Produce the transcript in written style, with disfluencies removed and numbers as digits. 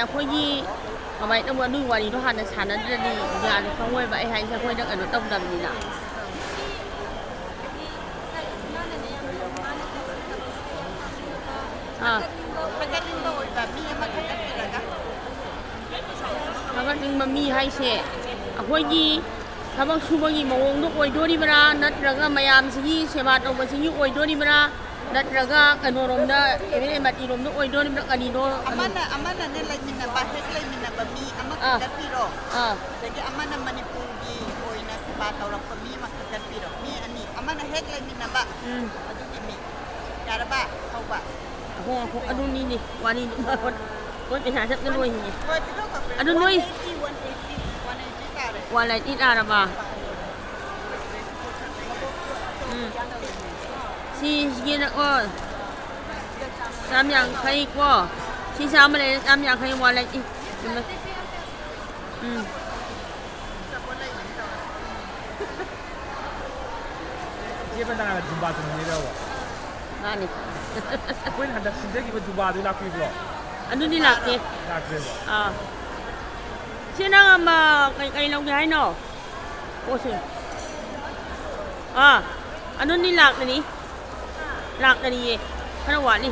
ꯑꯩꯈꯣꯏꯒꯤ ꯀꯃꯥꯏꯅ ꯇꯧꯕ ꯑꯗꯨꯒꯤ ꯋꯥꯔꯤꯗꯣ ꯍꯥꯟꯅ ꯁꯥꯟꯅꯗ꯭ꯔꯗꯤ ꯒ꯭ꯌꯥꯟ ꯈꯪꯉꯣꯏꯕ ꯑꯩ ꯍꯥꯏꯁꯦ ꯑꯩꯈꯣꯏꯗ ꯀꯩꯅꯣ ꯇꯧꯗꯕꯅꯤꯅ ꯊꯥꯒꯠꯅꯤꯡꯕ ꯃꯤ ꯍꯥꯏꯁꯦ ꯑꯩꯈꯣꯏꯒꯤ ꯊꯕꯛ ꯁꯨꯕꯒꯤ ꯃꯑꯣꯡꯗꯣ ꯑꯣꯏꯗꯣꯔꯤꯕ꯭ꯔꯥ ꯅꯠꯇ꯭ꯔꯒ ꯃꯌꯥꯝꯁꯤꯒꯤ ꯁꯦꯕꯥ ꯇꯧꯕꯁꯤꯒꯤ ꯑꯣꯏꯗꯣꯔꯤꯕ꯭ꯔꯥ ꯅꯠꯇ꯭ꯔꯒ ꯀꯩꯅꯣꯔꯣꯝꯗ ꯑꯦꯝ.ꯑꯦꯜ.ꯑꯦ. ꯃꯇꯤꯔꯣꯝꯗ ꯑꯣꯏꯗꯣꯔꯤꯕ꯭ꯔꯥ ꯀꯔꯤꯅꯣ ꯑꯃꯅꯅꯦ ꯂꯩꯃꯤꯟꯅꯕ ꯍꯦꯛ ꯂꯩꯃꯤꯟꯅꯕ ꯃꯤ ꯑꯃ ꯈꯛꯇꯠꯄꯤꯔꯣ ꯑꯗꯒꯤ ꯑꯃꯅ ꯃꯅꯤꯄꯨꯔꯒꯤ ꯑꯣꯏꯅ ꯁꯦꯕꯥ ꯇꯧꯔꯛꯄ ꯃꯤ ꯑꯃ ꯈꯛꯇꯠꯄꯤꯔꯣ ꯃꯤ ꯑꯅꯤ ꯑꯃꯅ ꯍꯦꯛ ꯂꯩꯃꯤꯟꯅꯕ ꯑꯗꯨꯒꯤ ꯃꯤ ꯌꯥꯔꯕ ꯍꯧꯕ ꯑꯗꯨꯅꯤꯅꯦ ꯋꯥꯔꯤꯗꯨ ꯍꯣꯏ ꯄꯩꯁꯥ ꯆꯠꯅ ꯂꯣꯏꯅꯤꯡꯉꯦ ꯍꯣꯏ ꯄꯤꯊꯣꯛꯈ꯭ꯔꯦ ꯑꯗꯨ ꯅꯣꯏ 180 ꯇꯥꯔꯦ 180 ꯇꯥꯔꯕ ꯁꯤꯒꯤꯅ ꯆꯥꯝ ꯌꯥꯡꯈꯩ ꯀꯣ ꯁꯤ ꯆꯥꯝꯃ ꯂꯩꯔꯦ ꯆꯥꯝ ꯌꯥꯡꯈꯩ 180 ꯆꯦ ꯕꯟꯗꯥꯅ ꯖꯨꯝꯕꯥ ꯆꯣꯡꯉꯤꯔꯕ ꯃꯥꯅꯤ ꯑꯩꯈꯣꯏꯅ ꯍꯟꯗꯛ ꯁꯤꯟꯖꯈꯤꯕ ꯖꯨꯝꯕꯥꯗꯨ ꯂꯥꯛꯄꯤꯕ꯭ꯔꯣ ꯑꯗꯨꯗꯤ ꯂꯥꯛꯇꯦ ꯂꯥꯛꯇ꯭ꯔꯦꯕ ꯁꯤ ꯅꯪ ꯑꯃ ꯀꯩ ꯂꯧꯒꯦ ꯍꯥꯏꯅꯣ ꯄꯣꯠꯁꯦ ꯑꯗꯨꯗꯤ ꯂꯥꯛꯇꯔꯤꯌꯦ ꯈꯔ ꯋꯥꯠꯂꯤ